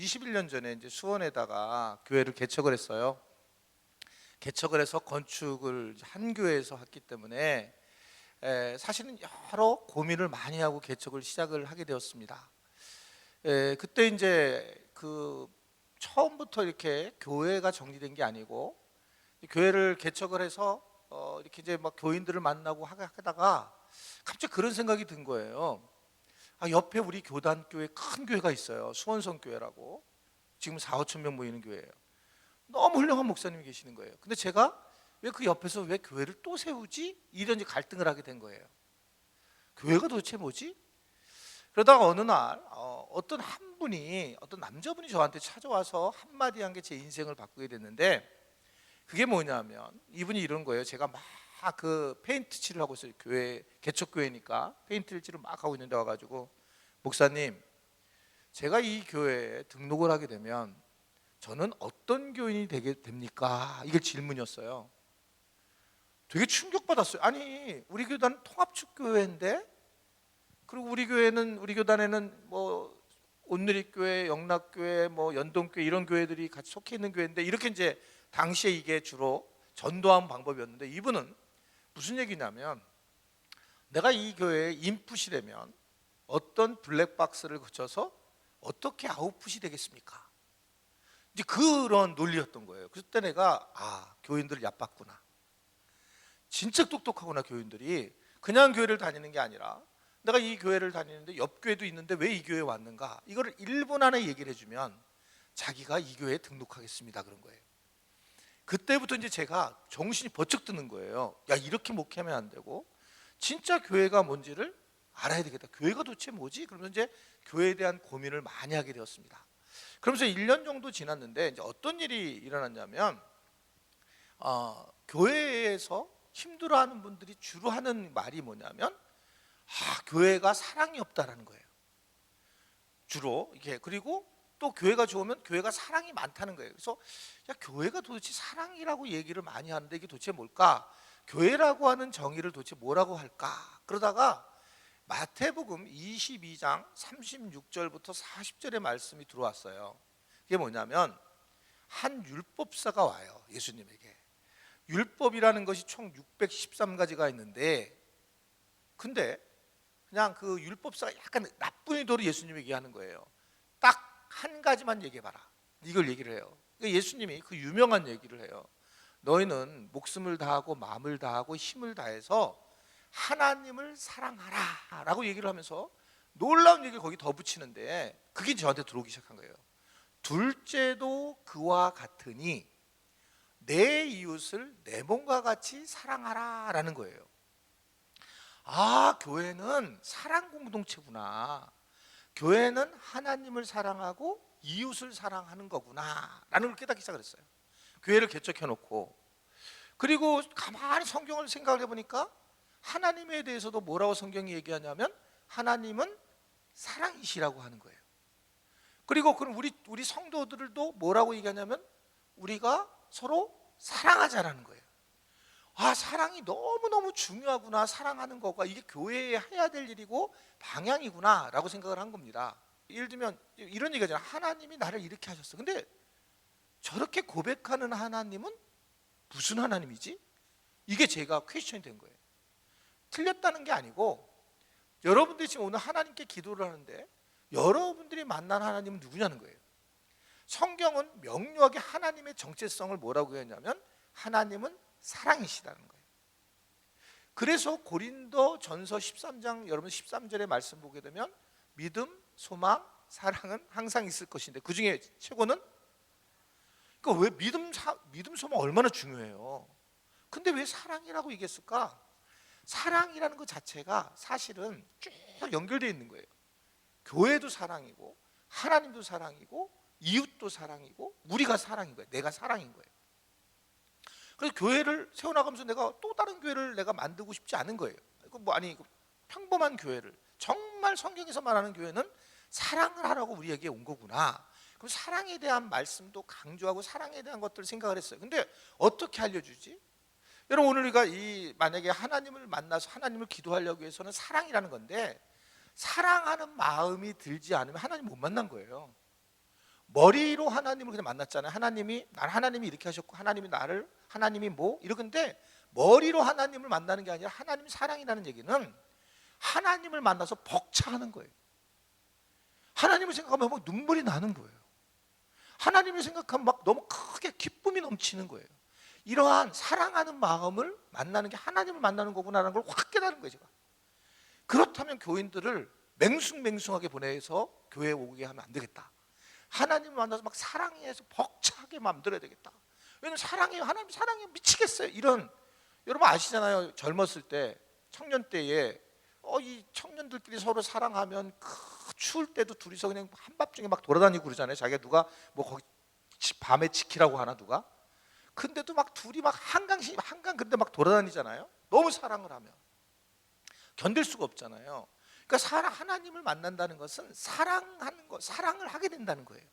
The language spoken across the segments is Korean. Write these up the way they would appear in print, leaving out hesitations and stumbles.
21년 전에 이제 수원에다가 교회를 개척을 했어요. 개척을 해서 건축을 한 교회에서 했기 때문에 사실은 여러 고민을 많이 하고 개척을 시작을 하게 되었습니다. 그때 이제 그 처음부터 이렇게 교회가 정리된 게 아니고 교회를 개척을 해서 이렇게 이제 막 교인들을 만나고 하다가 갑자기 그런 생각이 든 거예요. 옆에 우리 교단교회 큰 교회가 있어요. 수원성교회라고. 지금 4, 5천 명 모이는 교회예요. 너무 훌륭한 목사님이 계시는 거예요. 근데 제가 왜 그 옆에서 왜 교회를 또 세우지? 이런 이제 갈등을 하게 된 거예요. 교회가 도대체 뭐지? 그러다가 어느 날 어떤 한 분이, 어떤 남자분이 저한테 찾아와서 한마디 한 게 제 인생을 바꾸게 됐는데, 그게 뭐냐면 이분이 이런 거예요. 제가 막 그 페인트 칠을 하고 있어요. 교회, 개척교회니까 페인트 칠을 막 하고 있는데 와가지고, 목사님, 제가 이 교회에 등록을 하게 되면 저는 어떤 교인이 되게 됩니까? 이게 질문이었어요. 되게 충격받았어요. 아니, 우리 교단은 통합축교회인데, 그리고 우리 교단에는 뭐 온누리교회, 영락교회, 뭐 연동교회 이런 교회들이 같이 속해 있는 교회인데, 이렇게 이제 당시에 이게 주로 전도하는 방법이었는데, 이분은 무슨 얘기냐면, 내가 이 교회에 인풋이 되면 어떤 블랙박스를 거쳐서 어떻게 아웃풋이 되겠습니까? 이제 그런 논리였던 거예요. 그때 내가 교인들을 얕봤구나. 진짜 똑똑하구나. 교인들이 그냥 교회를 다니는 게 아니라, 내가 이 교회를 다니는데 옆 교회도 있는데 왜 이 교회에 왔는가, 이거를 1분 안에 얘기를 해주면 자기가 이 교회에 등록하겠습니다 그런 거예요. 그때부터 이제 제가 정신이 번쩍 드는 거예요. 야, 이렇게 목회하면 안 되고 진짜 교회가 뭔지를 알아야 되겠다. 교회가 도대체 뭐지? 그러면서 이제 교회에 대한 고민을 많이 하게 되었습니다. 그러면서 1년 정도 지났는데 이제 어떤 일이 일어났냐면, 교회에서 힘들어하는 분들이 주로 하는 말이 뭐냐면, 교회가 사랑이 없다라는 거예요. 주로 이게. 그리고 또 교회가 좋으면 교회가 사랑이 많다는 거예요. 그래서 야, 교회가 도대체 사랑이라고 얘기를 많이 하는데 이게 도대체 뭘까? 교회라고 하는 정의를 도대체 뭐라고 할까? 그러다가 마태복음 22장 36절부터 40절의 말씀이 들어왔어요. 이게 뭐냐면, 한 율법사가 와요, 예수님에게. 율법이라는 것이 총 613가지가 있는데, 근데 그냥 그 율법사가 약간 나쁜 의도로 예수님에게 얘기하는 거예요. 딱 한 가지만 얘기해봐라, 이걸 얘기를 해요. 그러니까 예수님이 그 유명한 얘기를 해요. 너희는 목숨을 다하고 마음을 다하고 힘을 다해서 하나님을 사랑하라 라고 얘기를 하면서 놀라운 얘기를 거기 더 붙이는데, 그게 저한테 들어오기 시작한 거예요. 둘째도 그와 같으니 내 이웃을 내 몸과 같이 사랑하라 라는 거예요. 교회는 사랑 공동체구나. 교회는 하나님을 사랑하고 이웃을 사랑하는 거구나 라는 걸 깨닫기 시작했어요. 교회를 개척해 놓고. 그리고 가만히 성경을 생각을 해보니까 하나님에 대해서도 뭐라고 성경이 얘기하냐면, 하나님은 사랑이시라고 하는 거예요. 그리고 그럼 우리 성도들도 뭐라고 얘기하냐면, 우리가 서로 사랑하자라는 거예요. 사랑이 너무너무 중요하구나. 사랑하는 거가 이게 교회에 해야 될 일이고 방향이구나 라고 생각을 한 겁니다. 예를 들면 이런 얘기잖아요. 하나님이 나를 이렇게 하셨어. 근데 저렇게 고백하는 하나님은 무슨 하나님이지? 이게 제가 퀘스천이 된 거예요. 틀렸다는 게 아니고, 여러분들이 지금 오늘 하나님께 기도를 하는데 여러분들이 만난 하나님은 누구냐는 거예요. 성경은 명료하게 하나님의 정체성을 뭐라고 했냐면, 하나님은 사랑이시다는 거예요. 그래서 고린도 전서 13장 여러분 13절의 말씀 보게 되면, 믿음, 소망, 사랑은 항상 있을 것인데 그 중에 최고는, 그러니까 왜 믿음, 소망 얼마나 중요해요. 근데 왜 사랑이라고 얘기했을까? 사랑이라는 것 자체가 사실은 쭉 연결되어 있는 거예요. 교회도 사랑이고 하나님도 사랑이고 이웃도 사랑이고 우리가 사랑인 거예요. 내가 사랑인 거예요. 그래서 교회를 세워나가면서 내가 또 다른 교회를 내가 만들고 싶지 않은 거예요. 평범한 교회를, 정말 성경에서 말하는 교회는 사랑을 하라고 우리에게 온 거구나. 그럼 사랑에 대한 말씀도 강조하고 사랑에 대한 것들을 생각을 했어요. 근데 어떻게 알려주지? 여러분, 오늘 우리가 만약에 하나님을 만나서 하나님을 기도하려고 해서는 사랑이라는 건데, 사랑하는 마음이 들지 않으면 하나님 못 만난 거예요. 머리로 하나님을 그냥 만났잖아요. 하나님이 이렇게 하셨고 하나님이 뭐 이러는데 머리로 하나님을 만나는 게 아니라 하나님 사랑이라는 얘기는 하나님을 만나서 벅차하는 거예요. 하나님을 생각하면 막 눈물이 나는 거예요. 하나님을 생각하면 막 너무 크게 기쁨이 넘치는 거예요. 이러한 사랑하는 마음을 만나는 게 하나님을 만나는 거구나라는 걸 확 깨달은 거예요, 제가. 그렇다면 교인들을 맹숭맹숭하게 보내서 교회에 오게 하면 안 되겠다. 하나님을 만나서 막 사랑해서 벅차게 만들어야 되겠다. 왜냐면 하나님 사랑해 미치겠어요. 이런, 여러분 아시잖아요. 젊었을 때, 청년 때에 이 청년들끼리 서로 사랑하면 추울 때도 둘이서 그냥 한밤중에 막 돌아다니고 그러잖아요. 자기가 누가 뭐 거기 밤에 지키라고 하나 누가. 근데도 막 둘이 막 한강 근데 막 돌아다니잖아요. 너무 사랑을 하면 견딜 수가 없잖아요. 그러니까 하나님을 만난다는 것은 사랑을 하게 된다는 거예요.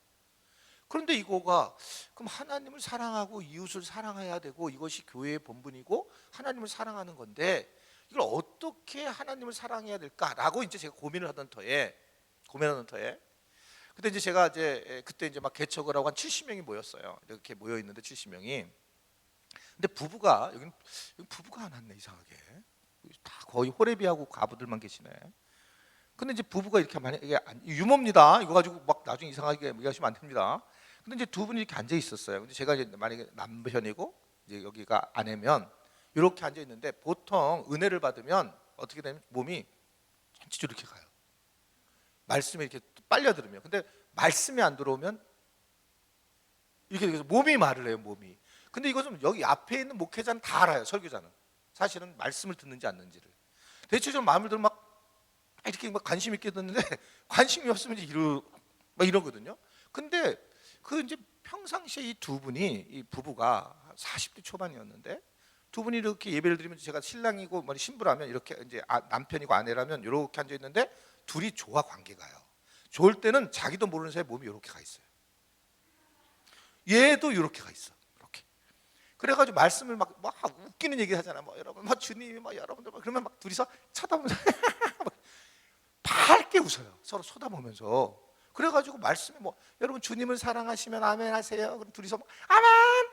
그런데 이거가 그럼 하나님을 사랑하고 이웃을 사랑해야 되고 이것이 교회의 본분이고 하나님을 사랑하는 건데 이걸 어떻게 하나님을 사랑해야 될까라고 이제 제가 고민을 하던 터에 그때 이제 제가 그때 이제 막 개척을 하고 한 70명이 모였어요. 이렇게 모여 있는데 70명이. 근데 여기는 부부가 안 왔네, 이상하게. 다 거의 호레비하고 과부들만 계시네. 근데 이제 부부가 이렇게 이게 유머입니다. 이거 가지고 막 나중에 이상하게 얘기하시면 안 됩니다. 근데 이제 두 분이 이렇게 앉아 있었어요. 근데 제가 이제 만약에 남편이고 이제 여기가 아내면 이렇게 앉아 있는데 보통 은혜를 받으면 어떻게 되면 몸이 전체적으로 이렇게 가요. 말씀에 이렇게 빨려 들으면. 근데 말씀이 안 들어오면 이렇게 돼서 몸이 말을 해요, 몸이. 근데 이것은 여기 앞에 있는 목회자는 다 알아요, 설교자는. 사실은 말씀을 듣는지 않는지를. 대체적으로 마음을 들면 막 이렇게 막 관심 있게 듣는데 관심이 없으면 이제 막 이러거든요. 근데 이제 평상시에 이 두 분이, 이 부부가 40대 초반이었는데 두 분이 이렇게 예배를 드리면 제가 신랑이고 신부라면 이렇게 이제 남편이고 아내라면 이렇게 앉아 있는데 둘이 좋아, 관계가요. 좋을 때는 자기도 모르는 사이에 몸이 이렇게 가 있어요. 얘도 이렇게 가 있어. 이렇게. 그래가지고 말씀을 막 웃기는 얘기 하잖아. 뭐 여러분, 주님이 여러분들 그러면 막 둘이서 쳐다보면서 밝게 웃어요. 서로 쳐다보면서. 그래가지고 말씀에 여러분 주님을 사랑하시면 아멘 하세요. 그럼 둘이서 아멘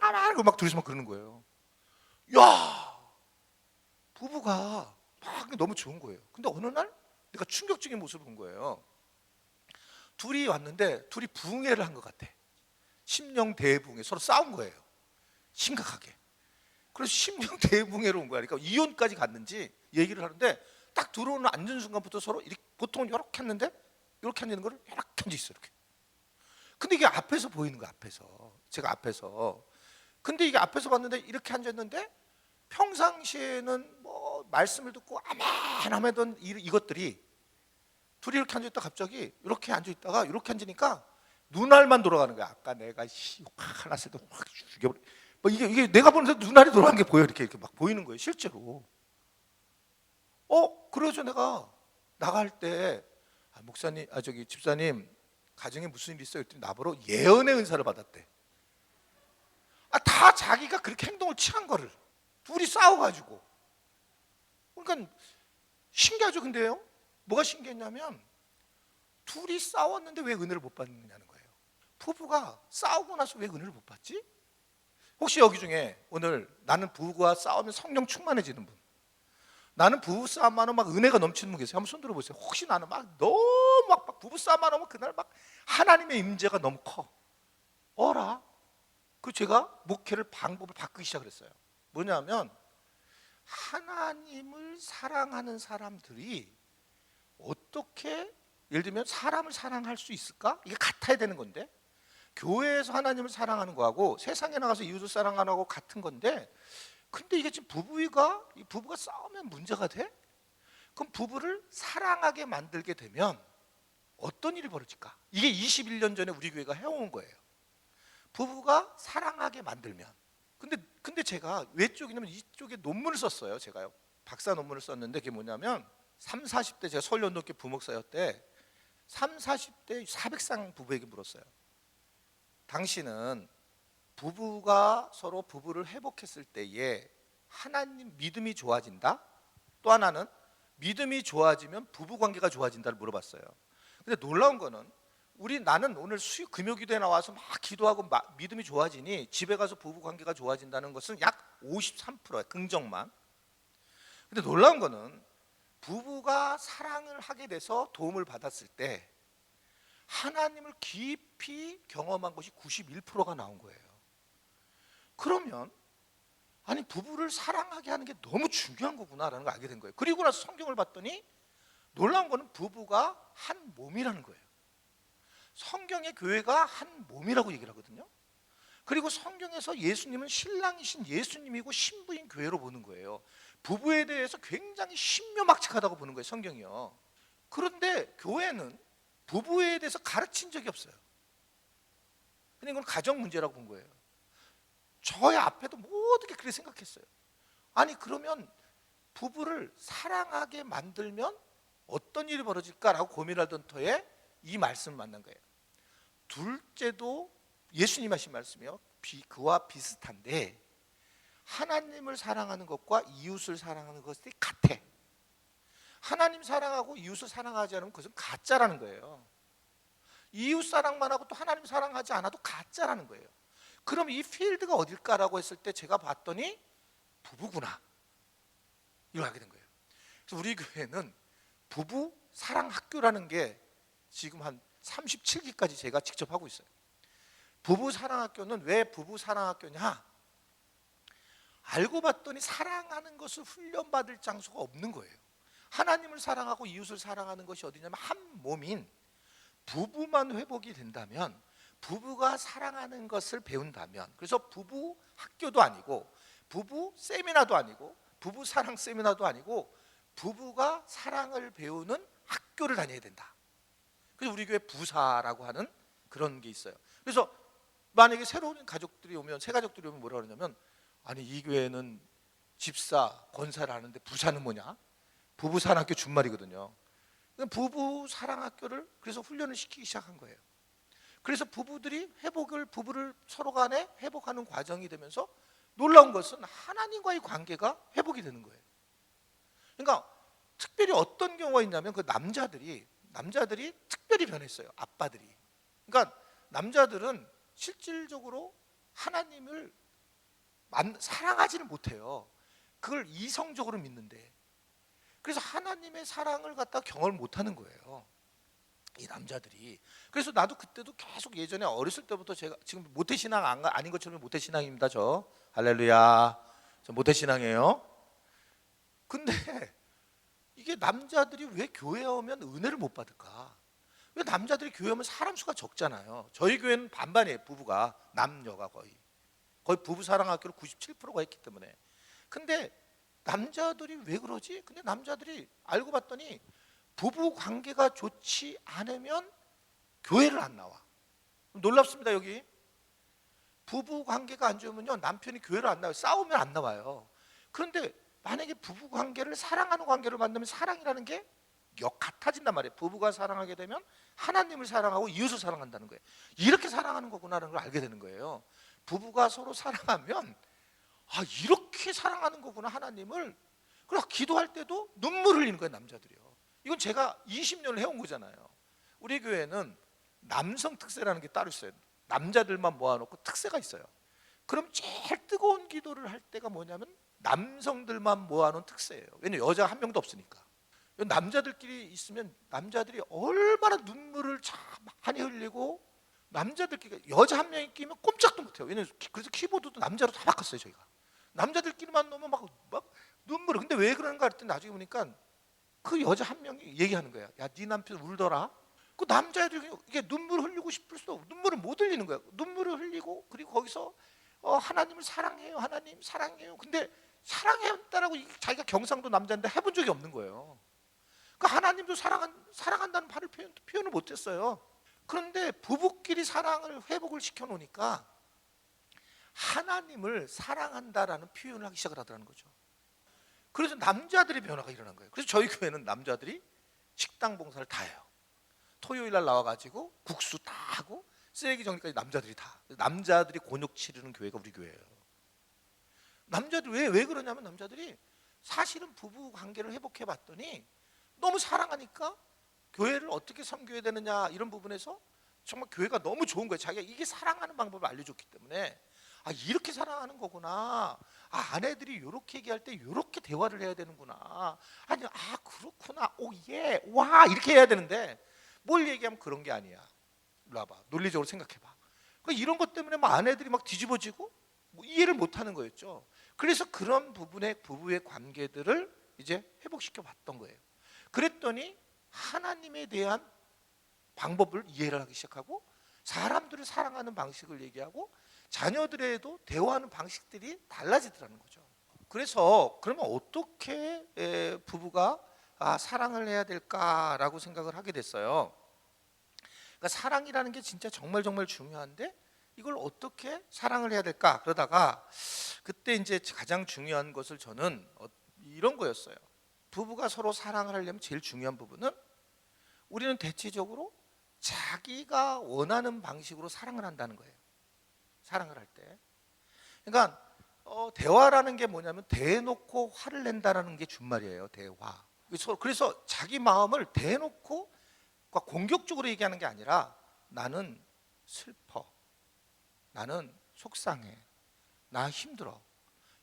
아멘 그러고 막 둘이서 막 그러는 거예요. 야, 부부가 막 너무 좋은 거예요. 근데 어느 날 내가 충격적인 모습을 본 거예요. 둘이 왔는데 둘이 부흥회를 한 것 같아. 심령 대부흥회, 서로 싸운 거예요. 심각하게. 그래서 심령 대부흥회로 온 거야. 그러니까 이혼까지 갔는지 얘기를 하는데 딱 들어오는 앉은 순간부터 서로 보통은 이렇게 했는데 이렇게 앉는 거를 이렇게 앉아 있어, 이렇게. 근데 이게 앞에서 보이는 거야, 제가 앞에서. 근데 이게 앞에서 봤는데 이렇게 앉았는데 평상시에는 말씀을 듣고 아멘 하던 이것들이 둘이 이렇게 앉아있다 갑자기 이렇게 앉아있다가 이렇게 앉으니까 눈알만 돌아가는 거야. 아까 내가 화났을 때 확 죽여버려. 이게 내가 보는데 눈알이 돌아가는 게 보여. 이렇게 막 보이는 거예요, 실제로. 그래서 내가 나갈 때 목사님, 집사님 가정에 무슨 일이 있어요? 그랬더니 나보러 예언의 은사를 받았대. 다 자기가 그렇게 행동을 취한 거를 둘이 싸워가지고. 그러니까 신기하죠. 근데요, 뭐가 신기했냐면 둘이 싸웠는데 왜 은혜를 못 받느냐는 거예요. 부부가 싸우고 나서 왜 은혜를 못 받지? 혹시 여기 중에 오늘 나는 부부가 싸우면 성령 충만해지는 분, 나는 부부싸움만 하면 막 은혜가 넘치는 분 계세요? 한번 손 들어보세요. 혹시 나는 막 너무 막 부부싸움만 하면 그날 막 하나님의 임재가 너무 커. 제가 목회를 방법을 바꾸기 시작했어요. 뭐냐면 하나님을 사랑하는 사람들이 어떻게, 예를 들면 사람을 사랑할 수 있을까? 이게 같아야 되는 건데, 교회에서 하나님을 사랑하는 거하고 세상에 나가서 이웃을 사랑하는 거하고 같은 건데, 근데 이게 지금 부부가 싸우면 문제가 돼? 그럼 부부를 사랑하게 만들게 되면 어떤 일이 벌어질까? 이게 21년 전에 우리 교회가 해온 거예요. 부부가 사랑하게 만들면. 근데 제가 왜 쪽이냐면 이쪽에 논문을 썼어요. 제가요, 박사 논문을 썼는데 그게 뭐냐면 3, 40대 제가 서울연동교회 부목사였대. 3, 40대 400상 부부에게 물었어요. 당신은 부부가 서로 부부를 회복했을 때에 하나님 믿음이 좋아진다? 또 하나는 믿음이 좋아지면 부부 관계가 좋아진다를 물어봤어요. 근데 놀라운 거는 나는 오늘 금요기도에 나와서 막 기도하고 믿음이 좋아지니 집에 가서 부부 관계가 좋아진다는 것은 약 53%예요. 긍정만. 근데 놀라운 거는 부부가 사랑을 하게 돼서 도움을 받았을 때 하나님을 깊이 경험한 것이 91%가 나온 거예요. 그러면 아니 부부를 사랑하게 하는 게 너무 중요한 거구나라는 걸 알게 된 거예요. 그리고 나서 성경을 봤더니 놀라운 거는 부부가 한 몸이라는 거예요. 성경의 교회가 한 몸이라고 얘기를 하거든요. 그리고 성경에서 예수님은 신랑이신 예수님이고 신부인 교회로 보는 거예요. 부부에 대해서 굉장히 신묘막측하다고 보는 거예요, 성경이요. 그런데 교회는 부부에 대해서 가르친 적이 없어요. 근데 이건 가정 문제라고 본 거예요. 저의 앞에도 모든 게 그렇게 생각했어요. 아니 그러면 부부를 사랑하게 만들면 어떤 일이 벌어질까라고 고민하던 터에 이 말씀을 만난 거예요. 둘째도 예수님 하신 말씀이요. 그와 비슷한데 하나님을 사랑하는 것과 이웃을 사랑하는 것이 같아. 하나님 사랑하고 이웃을 사랑하지 않으면 그것은 가짜라는 거예요. 이웃 사랑만 하고 또 하나님 사랑하지 않아도 가짜라는 거예요. 그럼 이 필드가 어딜까라고 했을 때 제가 봤더니 부부구나 이걸 알게 된 거예요. 그래서 우리 교회는 부부 사랑 학교라는 게 지금 한 37기까지 제가 직접 하고 있어요. 부부 사랑 학교는 왜 부부 사랑 학교냐? 알고 봤더니 사랑하는 것을 훈련받을 장소가 없는 거예요. 하나님을 사랑하고 이웃을 사랑하는 것이 어디냐면 한 몸인 부부만 회복이 된다면, 부부가 사랑하는 것을 배운다면, 그래서 부부 학교도 아니고 부부 세미나도 아니고 부부 사랑 세미나도 아니고 부부가 사랑을 배우는 학교를 다녀야 된다. 그래서 우리 교회 부사라고 하는 그런 게 있어요. 그래서 만약에 새로운 가족들이 오면, 새 가족들이 오면 뭐라 그러냐면, 아니 이 교회는 집사, 권사를 하는데 부사는 뭐냐? 부부 사랑학교 준말이거든요. 부부 사랑학교를 그래서 훈련을 시키기 시작한 거예요. 그래서 부부들이 부부를 서로 간에 회복하는 과정이 되면서 놀라운 것은 하나님과의 관계가 회복이 되는 거예요. 그러니까 특별히 어떤 경우가 있냐면 그 남자들이 특별히 변했어요. 아빠들이. 그러니까 남자들은 실질적으로 하나님을 사랑하지는 못해요. 그걸 이성적으로 믿는데, 그래서 하나님의 사랑을 갖다 경험을 못하는 거예요, 이 남자들이. 그래서 나도 그때도 계속 예전에 어렸을 때부터 제가 지금 모태신앙 아닌 것처럼 모태신앙입니다. 저 할렐루야, 저 모태신앙이에요. 근데 이게 남자들이 왜 교회에 오면 은혜를 못 받을까? 왜 남자들이 교회 오면 사람 수가 적잖아요. 저희 교회는 반반이에요. 부부가, 남녀가 거의 부부 사랑학교를 97%가 했기 때문에. 근데 남자들이 왜 그러지? 근데 남자들이 알고 봤더니 부부 관계가 좋지 않으면 교회를 안 나와. 놀랍습니다. 여기 부부 관계가 안 좋으면요, 남편이 교회를 안 나와요. 싸우면 안 나와요. 그런데 만약에 부부 관계를 사랑하는 관계로 만들면 사랑이라는 게 같아진단 말이에요. 부부가 사랑하게 되면 하나님을 사랑하고 이웃을 사랑한다는 거예요. 이렇게 사랑하는 거구나라는 걸 알게 되는 거예요. 부부가 서로 사랑하면 이렇게 사랑하는 거구나 하나님을. 그래서 기도할 때도 눈물 흘리는 거예요, 남자들이요. 이건 제가 20년을 해온 거잖아요. 우리 교회는 남성 특세라는 게 따로 있어요. 남자들만 모아놓고 특세가 있어요. 그럼 제일 뜨거운 기도를 할 때가 뭐냐면 남성들만 모아놓은 특세예요. 왜냐면 여자가 한 명도 없으니까. 남자들끼리 있으면 남자들이 얼마나 눈물을 참 많이 흘리고, 남자들끼리, 여자 한 명이 끼면 꼼짝도 못해요. 왜냐면 그래서 키보드도 남자로 다 바꿨어요, 저희가. 남자들끼리만 놓으면 막 눈물을. 근데 왜 그런가 했더니 나중에 보니까 그 여자 한 명이 얘기하는 거야. 야, 네 남편 울더라. 그 남자애들이 이게 눈물 흘리고 싶을 수도 없고 눈물을 못 흘리는 거야. 눈물을 흘리고, 그리고 거기서 하나님을 사랑해요, 하나님 사랑해요. 근데 사랑했다라고 자기가 경상도 남자인데 해본 적이 없는 거예요. 그 하나님도 사랑한다는 말을 표현을 못했어요. 그런데 부부끼리 사랑을 회복을 시켜놓으니까 하나님을 사랑한다라는 표현을 하기 시작을 하더라는 거죠. 그래서 남자들의 변화가 일어난 거예요. 그래서 저희 교회는 남자들이 식당 봉사를 다 해요. 토요일 날 나와가지고 국수 다 하고 쓰레기 정리까지 남자들이 다. 남자들이 곤욕 치르는 교회가 우리 교회예요. 남자들 왜 그러냐면, 남자들이 사실은 부부 관계를 회복해 봤더니 너무 사랑하니까 교회를 어떻게 섬겨야 되느냐 이런 부분에서 정말 교회가 너무 좋은 거예요. 자기가 이게 사랑하는 방법을 알려줬기 때문에 아 이렇게 사랑하는 거구나. 아 아내들이 이렇게 얘기할 때 이렇게 대화를 해야 되는구나. 아니 아 그렇구나. 오 예. 와 이렇게 해야 되는데 뭘 얘기하면 그런 게 아니야. 일로 와봐. 논리적으로 생각해봐. 그러니까 이런 것 때문에 막 아내들이 막 뒤집어지고 뭐 이해를 못하는 거였죠. 그래서 그런 부분의 부부의 관계들을 이제 회복시켜 봤던 거예요. 그랬더니 하나님에 대한 방법을 이해를 하기 시작하고 사람들을 사랑하는 방식을 얘기하고 자녀들에도 대화하는 방식들이 달라지더라는 거죠. 그래서 그러면 어떻게 부부가 사랑을 해야 될까라고 생각을 하게 됐어요. 그러니까 사랑이라는 게 진짜 정말 정말 중요한데 이걸 어떻게 사랑을 해야 될까? 그러다가 그때 이제 가장 중요한 것을 저는 이런 거였어요. 부부가 서로 사랑을 하려면 제일 중요한 부분은 우리는 대체적으로 자기가 원하는 방식으로 사랑을 한다는 거예요. 사랑을 할 때. 그러니까 대화라는 게 뭐냐면 대놓고 화를 낸다라는 게 준말이에요. 대화. 그래서 자기 마음을 대놓고 그러니까 공격적으로 얘기하는 게 아니라 나는 슬퍼. 나는 속상해. 나 힘들어.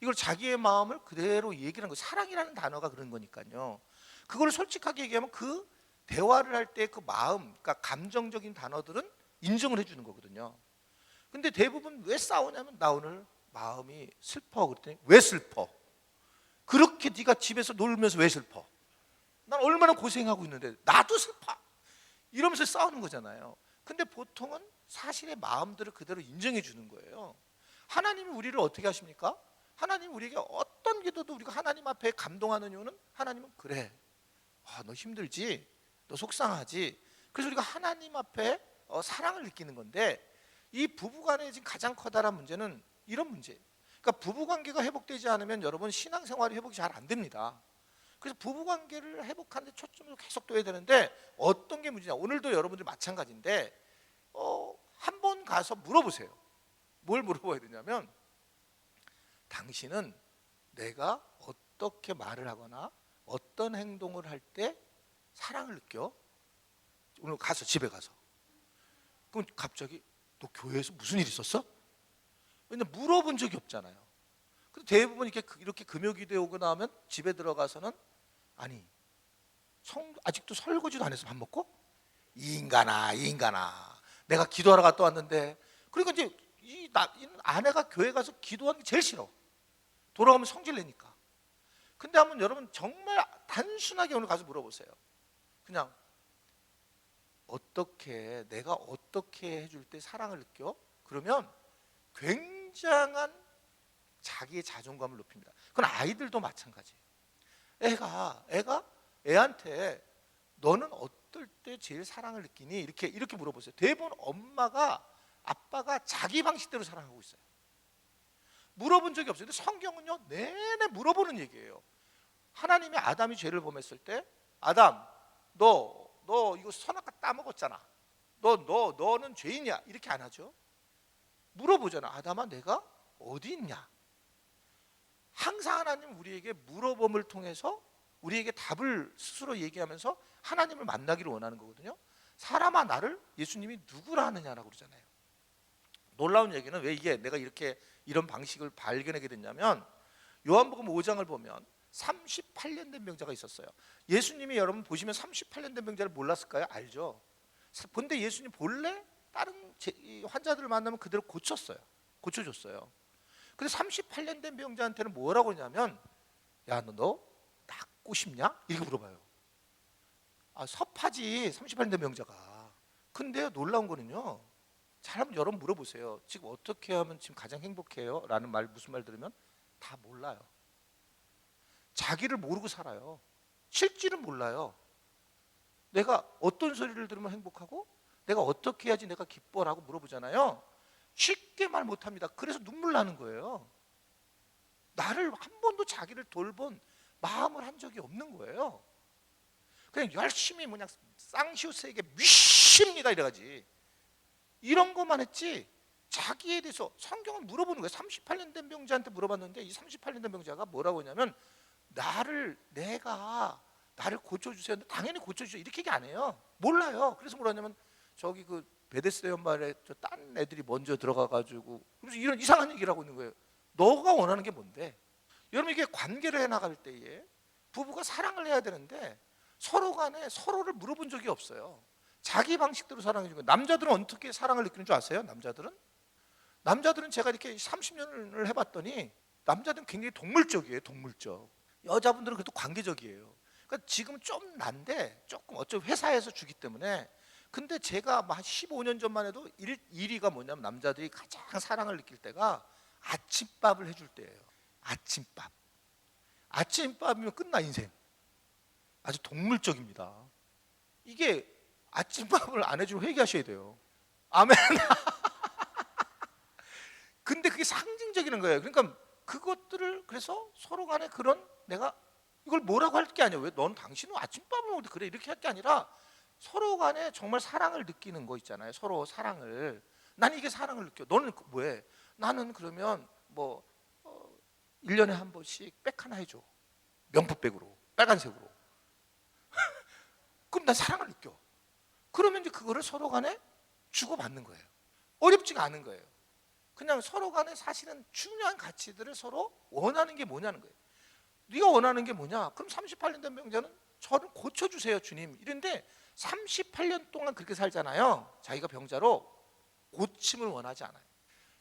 이걸 자기의 마음을 그대로 얘기하는 거예요. 사랑이라는 단어가 그런 거니까요. 그걸 솔직하게 얘기하면 그 대화를 할 때 그 마음, 그러니까 감정적인 단어들은 인정을 해주는 거거든요. 근데 대부분 왜 싸우냐면 나 오늘 마음이 슬퍼. 그랬더니 왜 슬퍼? 그렇게 네가 집에서 놀면서 왜 슬퍼? 난 얼마나 고생하고 있는데 나도 슬퍼. 이러면서 싸우는 거잖아요. 근데 보통은 사실의 마음들을 그대로 인정해 주는 거예요. 하나님이 우리를 어떻게 하십니까? 하나님 우리에게 어떤 기도도 우리가 하나님 앞에 감동하는 이유는 하나님은 그래. 너 힘들지? 너 속상하지? 그래서 우리가 하나님 앞에 사랑을 느끼는 건데 이 부부간의 지금 가장 커다란 문제는 이런 문제예요. 그러니까 부부관계가 회복되지 않으면 여러분 신앙생활이 회복이 잘 안 됩니다. 그래서 부부관계를 회복하는 데 초점을 계속 둬야 되는데 어떤 게 문제냐? 오늘도 여러분들 마찬가지인데 한 번 가서 물어보세요. 뭘 물어봐야 되냐면 당신은 내가 어떻게 말을 하거나 어떤 행동을 할 때 사랑을 느껴? 오늘 가서 집에 가서 그럼 갑자기 너 교회에서 무슨 일 있었어? 왜냐면 물어본 적이 없잖아요. 근데 대부분 이렇게 금요기도에 오고 나면 집에 들어가서는 아니 아직도 설거지도 안 해서 밥 먹고? 이 인간아 내가 기도하러 갔다 왔는데 그러니까 이제 이 아내가 교회 가서 기도하는 게 제일 싫어. 돌아오면 성질 내니까. 근데 한번 여러분 정말 단순하게 오늘 가서 물어보세요. 그냥 내가 어떻게 해줄 때 사랑을 느껴? 그러면 굉장한 자기의 자존감을 높입니다. 그건 아이들도 마찬가지예요. 애가 애한테 너는 어떨 때 제일 사랑을 느끼니? 이렇게 물어보세요. 대부분 아빠가 자기 방식대로 사랑하고 있어요. 물어본 적이 없어요. 근데 성경은요 내내 물어보는 얘기예요. 하나님이 아담이 죄를 범했을 때 아담 너 이거 선악과 따먹었잖아. 너는 죄인이야. 이렇게 안 하죠. 물어보잖아. 아담아 내가 어디 있냐? 항상 하나님 우리에게 물어봄을 통해서 우리에게 답을 스스로 얘기하면서 하나님을 만나기를 원하는 거거든요. 사람아 나를 예수님이 누구라 하느냐라고 그러잖아요. 놀라운 얘기는 왜 내가 이런 방식을 발견하게 됐냐면 요한복음 5장을 보면 38년 된 병자가 있었어요. 예수님이 여러분 보시면 38년 된 병자를 몰랐을까요? 알죠. 근데 예수님 본래 다른 환자들을 만나면 그대로 고쳐줬어요. 근데 38년 된 병자한테는 뭐라고 하냐면 야 너 낫고 싶냐? 이렇게 물어봐요. 섭하지 38년 된 병자가. 근데 놀라운 거는요. 잘 한번 여러분 물어보세요. 지금 어떻게 하면 지금 가장 행복해요? 라는 무슨 말 들으면 다 몰라요. 자기를 모르고 살아요. 실질은 몰라요. 내가 어떤 소리를 들으면 행복하고 내가 어떻게 해야지 내가 기뻐라고 물어보잖아요. 쉽게 말 못합니다. 그래서 눈물 나는 거예요. 나를 한 번도 자기를 돌본 마음을 한 적이 없는 거예요. 그냥 열심히 쌍시우스에게 미십니다 이래가지 이런 것만 했지 자기에 대해서 성경을 물어보는 거예요. 38년 된 병자한테 물어봤는데 이 38년 된 병자가 뭐라고 하냐면 나를 고쳐주세요. 당연히 고쳐주세요. 이렇게 얘기 안 해요. 몰라요. 그래서 뭐라냐면 저기 베데스다 연말에 저 딴 애들이 먼저 들어가가지고 그래서 이런 이상한 얘기를 하고 있는 거예요. 너가 원하는 게 뭔데? 여러분 이게 관계를 해나갈 때에 부부가 사랑을 해야 되는데 서로 간에 서로를 물어본 적이 없어요. 자기 방식대로 사랑해 주고. 남자들은 어떻게 사랑을 느끼는 줄 아세요? 남자들은 제가 이렇게 30년을 해봤더니 남자들은 굉장히 동물적이에요. 동물적. 여자분들은 그래도 관계적이에요. 그러니까 지금 좀 난데 조금 어차피 회사에서 주기 때문에. 근데 제가 한 15년 전만 해도 1위가 뭐냐면 남자들이 가장 사랑을 느낄 때가 아침밥을 해줄 때예요. 아침밥이면 끝나 인생. 아주 동물적입니다. 이게 아침밥을 안 해주면 회개하셔야 돼요. 아멘. 근데 그게 상징적인 거예요. 그러니까 그것들을 그래서 서로 간에 그런 내가 이걸 뭐라고 할 게 아니에요. 왜 넌 당신은 아침밥을 먹는데 그래 이렇게 할 게 아니라 서로 간에 정말 사랑을 느끼는 거 있잖아요. 서로 사랑을. 난 이게 사랑을 느껴. 너는 뭐해? 나는 그러면 뭐 1년에 한 번씩 백 하나 해줘. 명품백으로 빨간색으로. 그럼 난 사랑을 느껴. 그러면 이제 그거를 서로 간에 주고받는 거예요. 어렵지가 않은 거예요. 그냥 서로 간에 사실은 중요한 가치들을 서로 원하는 게 뭐냐는 거예요. 네가 원하는 게 뭐냐? 그럼 38년 된 병자는 저를 고쳐주세요 주님 이런데 38년 동안 그렇게 살잖아요. 자기가 병자로 고침을 원하지 않아요.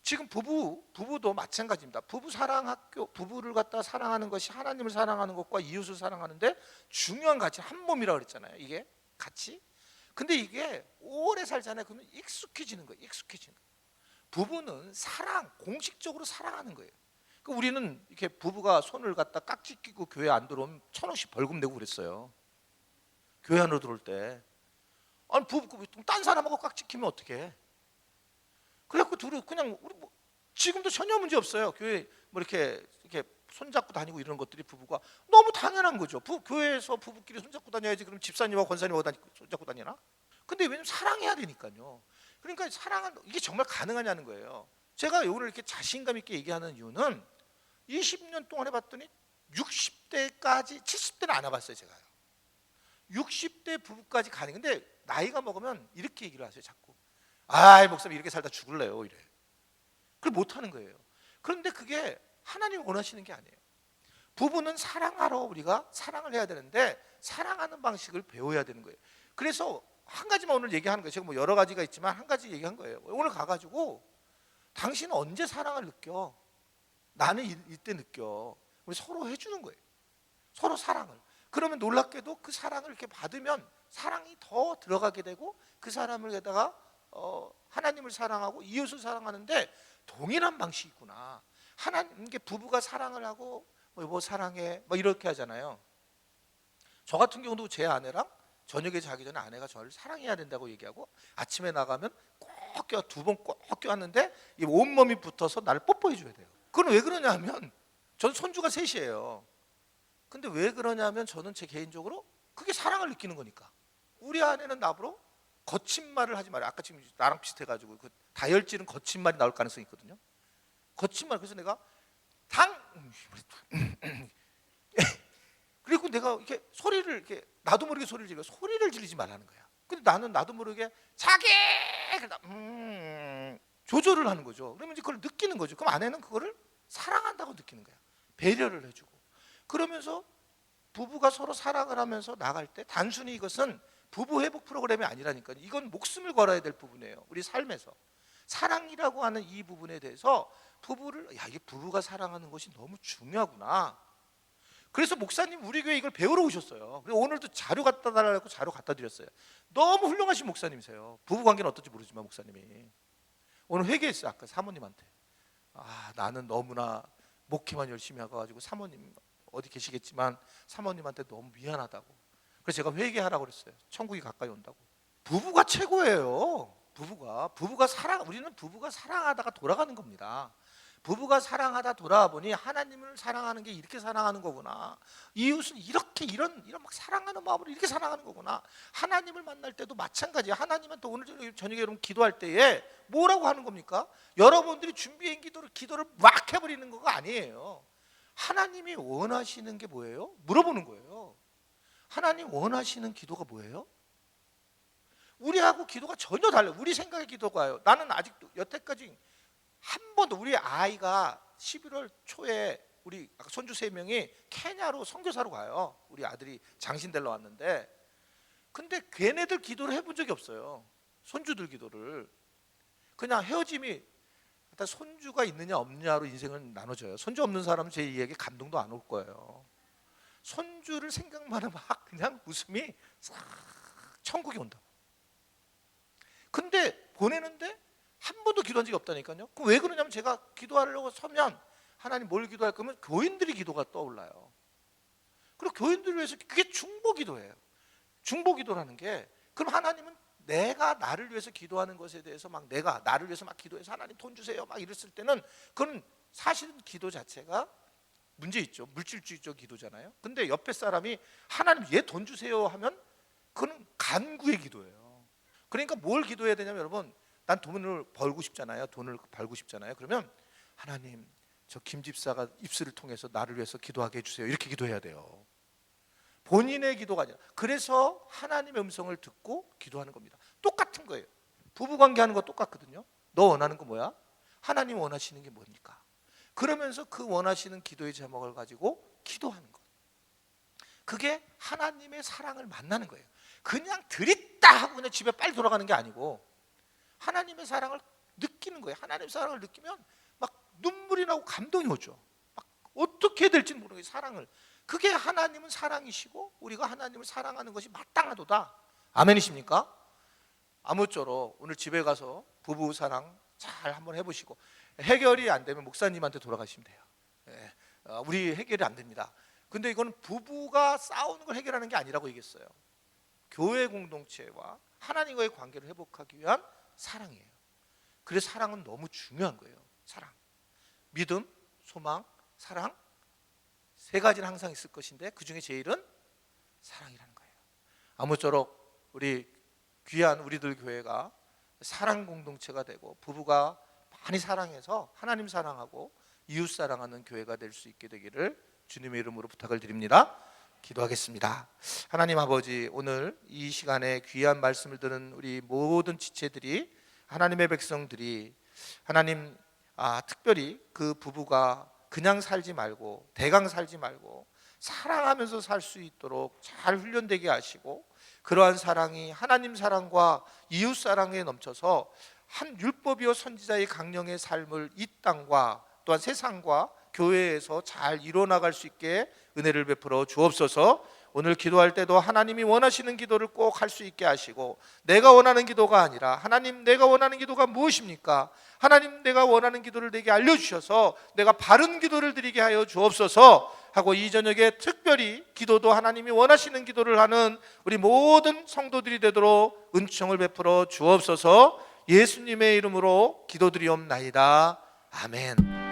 지금 부부도 마찬가지입니다. 부부 사랑 학교, 부부를 갖다 사랑하는 것이 하나님을 사랑하는 것과 이웃을 사랑하는데 중요한 가치 한 몸이라고 그랬잖아요. 이게 같이. 근데 이게 오래 살잖아요. 그러면 익숙해지는 거예요. 부부는 공식적으로 사랑하는 거예요. 그러니까 우리는 이렇게 부부가 손을 갖다 깍지 끼고 교회 안 들어오면 1,000원씩 벌금 내고 그랬어요. 교회 안으로 들어올 때. 아니 부부 딴 사람하고 깍지 끼면 어떡해? 그래갖고 둘이 그냥 우리 뭐 지금도 전혀 문제 없어요. 교회 뭐 이렇게 손잡고 다니고 이런 것들이 부부가 너무 당연한 거죠. 교회에서 부부끼리 손잡고 다녀야지. 그럼 집사님과 권사님과 손잡고 다니나? 근데 왜냐면 사랑해야 되니까요. 그러니까 사랑은 이게 정말 가능하냐는 거예요. 제가 오늘 이렇게 자신감 있게 얘기하는 이유는 20년 동안 해봤더니 60대까지 70대는 안 해봤어요. 제가요. 60대 부부까지 가능. 근데 나이가 먹으면 이렇게 얘기를 하세요. 자꾸. 아이 목사님 이렇게 살다 죽을래요 이래. 그걸 못하는 거예요. 그런데 그게 하나님이 원하시는 게 아니에요. 부부는 사랑하러 우리가 사랑을 해야 되는데 사랑하는 방식을 배워야 되는 거예요. 그래서 한 가지만 오늘 얘기하는 거예요. 제가 뭐 여러 가지가 있지만 한 가지 얘기한 거예요. 오늘 가가지고 당신은 언제 사랑을 느껴? 나는 이때 느껴. 우리 서로 해주는 거예요. 서로 사랑을. 그러면 놀랍게도 그 사랑을 이렇게 받으면 사랑이 더 들어가게 되고 그 사람을 갖다가 하나님을 사랑하고 이웃을 사랑하는데 동일한 방식이 있구나. 하나님 게 부부가 사랑을 하고 뭐 사랑해 뭐 이렇게 하잖아요. 저 같은 경우도 제 아내랑 저녁에 자기 전에 아내가 저를 사랑해야 된다고 얘기하고 아침에 나가면 꼭 껴, 2번 꼭 껴왔는데 이 온몸이 붙어서 나를 뽀뽀해 줘야 돼요. 그건 왜 그러냐면 저는 손주가 셋이에요. 근데 왜 그러냐면 저는 제 개인적으로 그게 사랑을 느끼는 거니까. 우리 아내는 나보고 거친 말을 하지 말아요. 아까 지금 나랑 비슷해가지고 그 다혈질은 거친 말이 나올 가능성이 있거든요. 거친 말. 그래서 내가 그리고 내가 이렇게 소리를 이렇게 나도 모르게 소리를 지르지 말라는 거야. 근데 나는 나도 모르게 자기 조절을 하는 거죠. 그러면 이제 그걸 느끼는 거죠. 그럼 아내는 그거를 사랑한다고 느끼는 거야. 배려를 해주고. 그러면서 부부가 서로 사랑을 하면서 나갈 때 단순히 이것은 부부 회복 프로그램이 아니라니까요. 이건 목숨을 걸어야 될 부분이에요. 우리 삶에서 사랑이라고 하는 이 부분에 대해서 이게 부부가 사랑하는 것이 너무 중요하구나. 그래서 목사님 우리 교회 이걸 배우러 오셨어요. 그래서 오늘도 자료 갖다 달라고 자료 갖다 드렸어요. 너무 훌륭하신 목사님이세요. 부부 관계는 어떨지 모르지만 목사님이 오늘 회개했어요. 아까 사모님한테 나는 너무나 목회만 열심히 하고 사모님 어디 계시겠지만 사모님한테 너무 미안하다고. 그래서 제가 회개하라고 그랬어요. 천국이 가까이 온다고. 부부가 최고예요. 우리는 부부가 사랑하다가 돌아가는 겁니다. 부부가 사랑하다 돌아와 보니 하나님을 사랑하는 게 이렇게 사랑하는 거구나. 이웃은 이렇게 이런 막 사랑하는 마음으로 이렇게 사랑하는 거구나. 하나님을 만날 때도 마찬가지예요. 하나님한테 오늘 저녁에 여러분 기도할 때에 뭐라고 하는 겁니까? 여러분들이 준비한 기도를 막 해버리는 거가 아니에요. 하나님이 원하시는 게 뭐예요? 물어보는 거예요. 하나님 원하시는 기도가 뭐예요? 우리하고 기도가 전혀 달라요. 우리 생각의 기도가요. 나는 아직도 여태까지 한 번도 우리 아이가 11월 초에 우리 손주 3명이 케냐로 선교사로 가요. 우리 아들이 장신대로 왔는데, 근데 걔네들 기도를 해본 적이 없어요. 손주들 기도를. 그냥 헤어짐이 일단 손주가 있느냐 없느냐로 인생은 나눠져요. 손주 없는 사람은 제 이야기 감동도 안 올 거예요. 손주를 생각만 하면 막 그냥 웃음이 싹 천국이 온다. 근데 보내는데 한 번도 기도한 적이 없다니까요. 그럼 왜 그러냐면, 제가 기도하려고 서면 하나님 뭘 기도할 거면 교인들이 기도가 떠올라요. 그리고 교인들을 위해서, 그게 중보기도예요. 중보기도라는 게, 그럼 하나님은 내가 나를 위해서 기도하는 것에 대해서 막 내가 나를 위해서 막 기도해서 하나님 돈 주세요 막 이랬을 때는, 그건 사실은 기도 자체가 문제 있죠. 물질주의적 기도잖아요. 근데 옆에 사람이 하나님 얘 돈 주세요 하면 그건 간구의 기도예요. 그러니까 뭘 기도해야 되냐면, 여러분, 난 돈을 벌고 싶잖아요. 돈을 벌고 싶잖아요. 그러면 하나님, 저 김 집사가 입술을 통해서 나를 위해서 기도하게 해주세요. 이렇게 기도해야 돼요. 본인의 기도가 아니라. 그래서 하나님의 음성을 듣고 기도하는 겁니다. 똑같은 거예요. 부부관계 하는 거 똑같거든요. 너 원하는 거 뭐야? 하나님 원하시는 게 뭡니까? 그러면서 그 원하시는 기도의 제목을 가지고 기도하는 것. 그게 하나님의 사랑을 만나는 거예요. 그냥 드립다 하고 그냥 집에 빨리 돌아가는 게 아니고, 하나님의 사랑을 느끼는 거예요. 하나님의 사랑을 느끼면 막 눈물이 나고 감동이 오죠. 막 어떻게 될지 모르겠어요. 사랑을. 그게 하나님은 사랑이시고 우리가 하나님을 사랑하는 것이 마땅하도다. 아멘이십니까? 아무쪼록 오늘 집에 가서 부부 사랑 잘 한번 해보시고, 해결이 안 되면 목사님한테 돌아가시면 돼요. 예, 우리 해결이 안 됩니다. 근데 이건 부부가 싸우는 걸 해결하는 게 아니라고 얘기했어요. 교회 공동체와 하나님과의 관계를 회복하기 위한 사랑이에요. 그래서 사랑은 너무 중요한 거예요. 사랑, 믿음, 소망, 사랑, 세 가지는 항상 있을 것인데 그 중에 제일은 사랑이라는 거예요. 아무쪼록 우리 귀한 우리들 교회가 사랑 공동체가 되고, 부부가 많이 사랑해서 하나님 사랑하고 이웃 사랑하는 교회가 될 수 있게 되기를 주님의 이름으로 부탁을 드립니다. 기도하겠습니다. 하나님 아버지, 오늘 이 시간에 귀한 말씀을 들은 우리 모든 지체들이, 하나님의 백성들이, 하나님 특별히 그 부부가 그냥 살지 말고 대강 살지 말고 사랑하면서 살 수 있도록 잘 훈련되게 하시고, 그러한 사랑이 하나님 사랑과 이웃 사랑에 넘쳐서 한 율법이요 선지자의 강령의 삶을 이 땅과 또한 세상과 교회에서 잘 이뤄나갈 수 있게 은혜를 베풀어 주옵소서. 오늘 기도할 때도 하나님이 원하시는 기도를 꼭 할 수 있게 하시고, 내가 원하는 기도가 아니라 하나님 내가 원하는 기도가 무엇입니까? 하나님 내가 원하는 기도를 내게 알려주셔서 내가 바른 기도를 드리게 하여 주옵소서 하고, 이 저녁에 특별히 기도도 하나님이 원하시는 기도를 하는 우리 모든 성도들이 되도록 은총을 베풀어 주옵소서. 예수님의 이름으로 기도드리옵나이다. 아멘.